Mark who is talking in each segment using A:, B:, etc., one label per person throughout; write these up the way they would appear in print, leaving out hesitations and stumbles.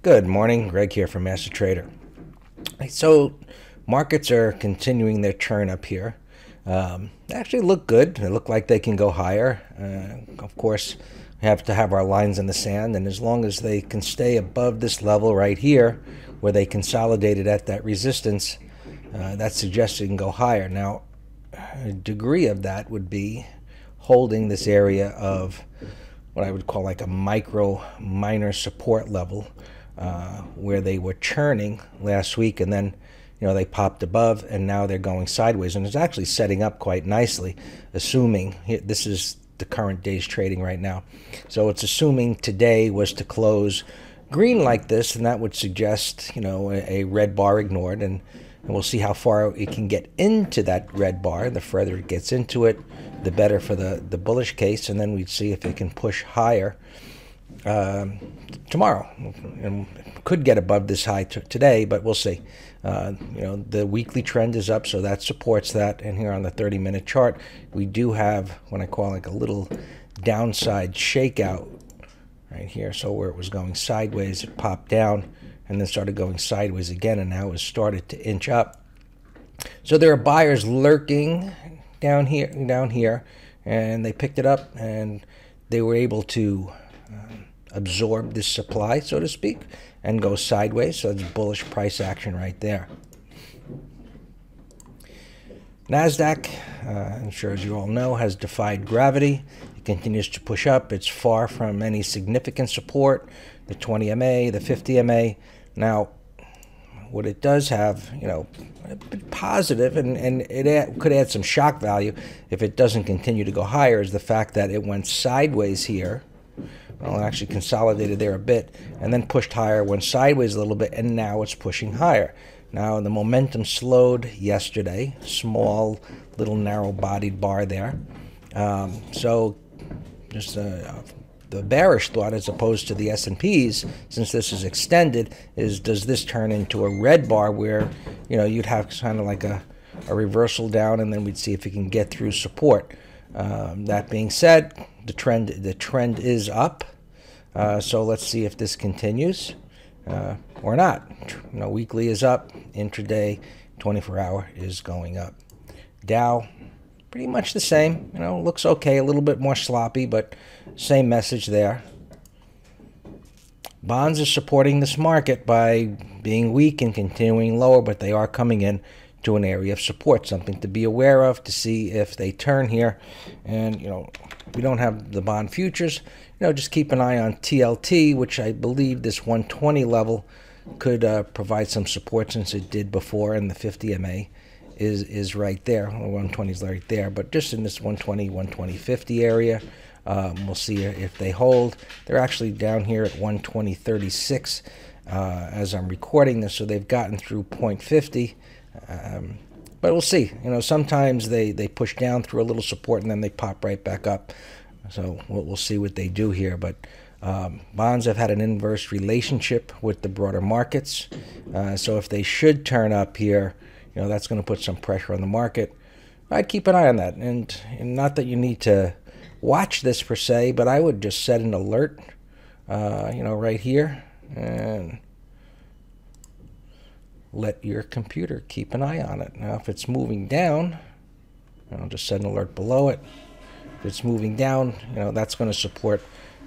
A: Good morning, Greg here from MasterTrader. So markets are continuing their turn up here. They actually look good. They look like they can go higher. Of course, we have to have our lines in the sand, and as long as they can stay above this level right here, where they consolidated at that resistance, that suggests it can go higher. Now, a degree of that would be holding this area of what I would call like a minor support level, where they were churning last week, and then they popped above, and now they're going sideways, and it's actually setting up quite nicely, assuming this is the current day's trading right now. So it's assuming today was to close green like this, and that would suggest a red bar ignored, and we'll see how far it can get into that red bar. The further it gets into it, the better for the bullish case, and then we'd see if it can push higher tomorrow. And could get above this high today, but we'll see. The weekly trend is up, so that supports that. And here on the 30-minute chart, we do have what I call like a little downside shakeout right here. So where it was going sideways, it popped down and then started going sideways again, and now has started to inch up. So there are buyers lurking down here, and they picked it up, and they were able to absorb this supply, so to speak, and go sideways. So it's bullish price action right there. NASDAQ, I'm sure as you all know, has defied gravity. It continues to push up. It's far from any significant support, the 20 MA, the 50 MA. Now, what it does have, a bit positive, and it could add some shock value if it doesn't continue to go higher, is the fact that it went sideways here. Well, it actually consolidated there a bit, and then pushed higher, went sideways a little bit, and now it's pushing higher. Now, the momentum slowed yesterday. Small, little narrow-bodied bar there. So just the bearish thought, as opposed to the S&Ps, since this is extended, is does this turn into a red bar where you'd have kind of like a reversal down, and then we'd see if it can get through support. That being said, the trend is up. So let's see if this continues or not. Weekly is up, intraday, 24-hour is going up. Dow, pretty much the same. Looks okay, a little bit more sloppy, but same message there. Bonds are supporting this market by being weak and continuing lower, but they are coming in to an area of support, something to be aware of to see if they turn here. And we don't have the bond futures. Just keep an eye on TLT, which I believe this 120 level could provide some support, since it did before, and the 50 MA is right there. 120 is right there, but just in this 120, 50 area, we'll see if they hold. They're actually down here at 120.36 as I'm recording this, so they've gotten through 0.50. But we'll see. Sometimes they push down through a little support, and then they pop right back up. So we'll see what they do here. But bonds have had an inverse relationship with the broader markets. So if they should turn up here, that's going to put some pressure on the market. I'd keep an eye on that. And not that you need to watch this per se, but I would just set an alert, right here, and let your computer keep an eye on it. Now, if it's moving down, I'll just set an alert below it. If it's moving down, that's going to support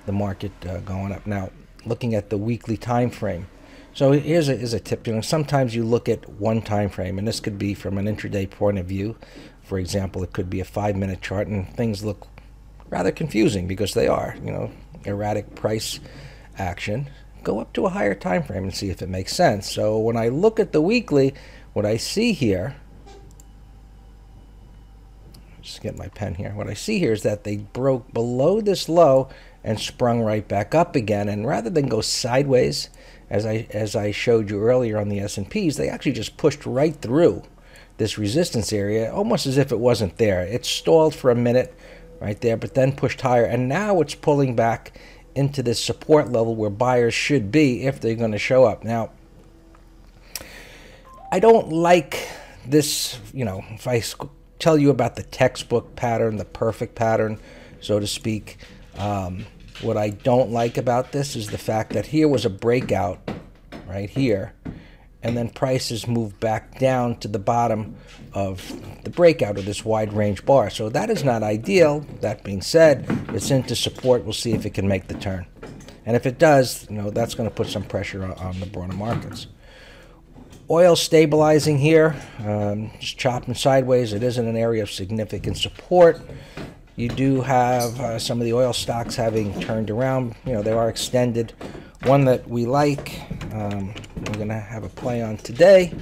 A: the market going up. Now, looking at the weekly time frame. So here's a tip. Sometimes you look at one time frame, and this could be from an intraday point of view. For example, it could be a 5-minute chart, and things look rather confusing because they are, erratic price action. Go up to a higher time frame and see if it makes sense. So when I look at the weekly, what I see here, just get my pen here. What I see here is that they broke below this low and sprung right back up again. And rather than go sideways, as I showed you earlier on the S&Ps, they actually just pushed right through this resistance area, almost as if it wasn't there. It stalled for a minute right there, but then pushed higher, and now it's pulling back into this support level where buyers should be if they're going to show up. Now, I don't like this, if I tell you about the textbook pattern, the perfect pattern, so to speak, what I don't like about this is the fact that here was a breakout right here, and then prices move back down to the bottom of the breakout of this wide range bar. So that is not ideal. That being said, it's into support. We'll see if it can make the turn. And if it does, that's going to put some pressure on the broader markets. Oil stabilizing here, just chopping sideways. It isn't an area of significant support. You do have some of the oil stocks having turned around. They are extended. One that we like, we're going to have a play on today,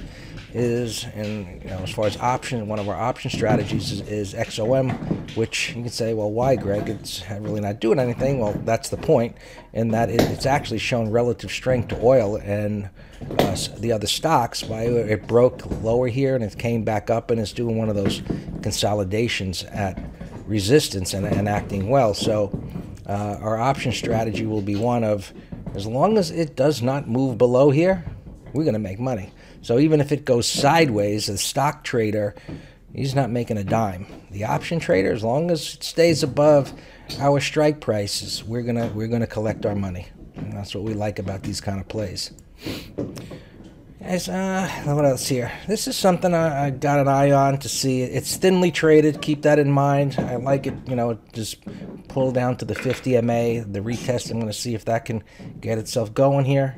A: is, and as far as options, one of our option strategies is XOM, which you can say, well, why, Greg? It's really not doing anything. Well, that's the point, in that it's actually shown relative strength to oil and the other stocks. It broke lower here and it came back up, and it's doing one of those consolidations at resistance and acting well. So our option strategy will be one of, as long as it does not move below here, we're going to make money. So even if it goes sideways, the stock trader, he's not making a dime. The option trader, as long as it stays above our strike prices, we're gonna collect our money. And that's what we like about these kind of plays. Guys, what else here? This is something I got an eye on to see. It's thinly traded. Keep that in mind. I like it, just pull down to the 50 MA. The retest, I'm going to see if that can get itself going here.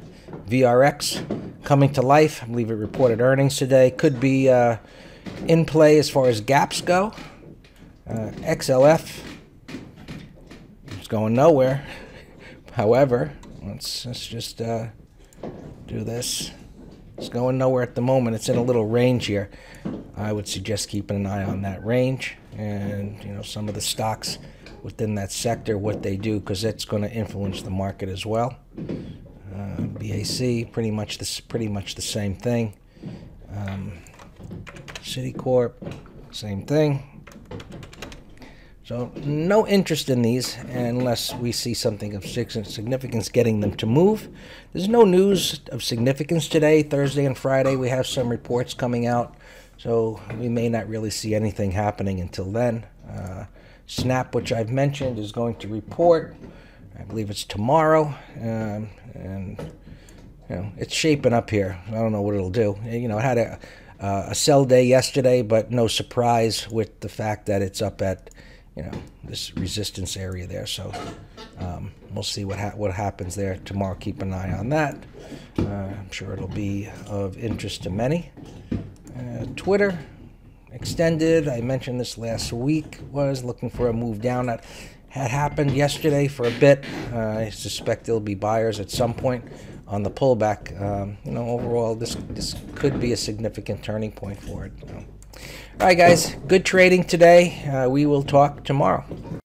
A: VRX coming to life. I believe it reported earnings today. Could be in play as far as gaps go. XLF is going nowhere. However, let's just do this. It's going nowhere at the moment. It's in a little range here. I would suggest keeping an eye on that range and some of the stocks within that sector, what they do, because that's going to influence the market as well. BAC, pretty much the same thing. Citicorp, same thing. So no interest in these unless we see something of significance getting them to move. There's no news of significance today. Thursday and Friday we have some reports coming out, so we may not really see anything happening until then. Snap, which I've mentioned, is going to report. I believe it's tomorrow, and it's shaping up here. I don't know what it'll do. It had a sell day yesterday, but no surprise with the fact that it's up at this resistance area there. So we'll see what happens there tomorrow. Keep an eye on that. I'm sure it'll be of interest to many. Twitter extended. I mentioned this last week. Was looking for a move down. That had happened yesterday for a bit. I suspect there'll be buyers at some point on the pullback. Overall, this could be a significant turning point for it. All right, guys. Good trading today. We will talk tomorrow.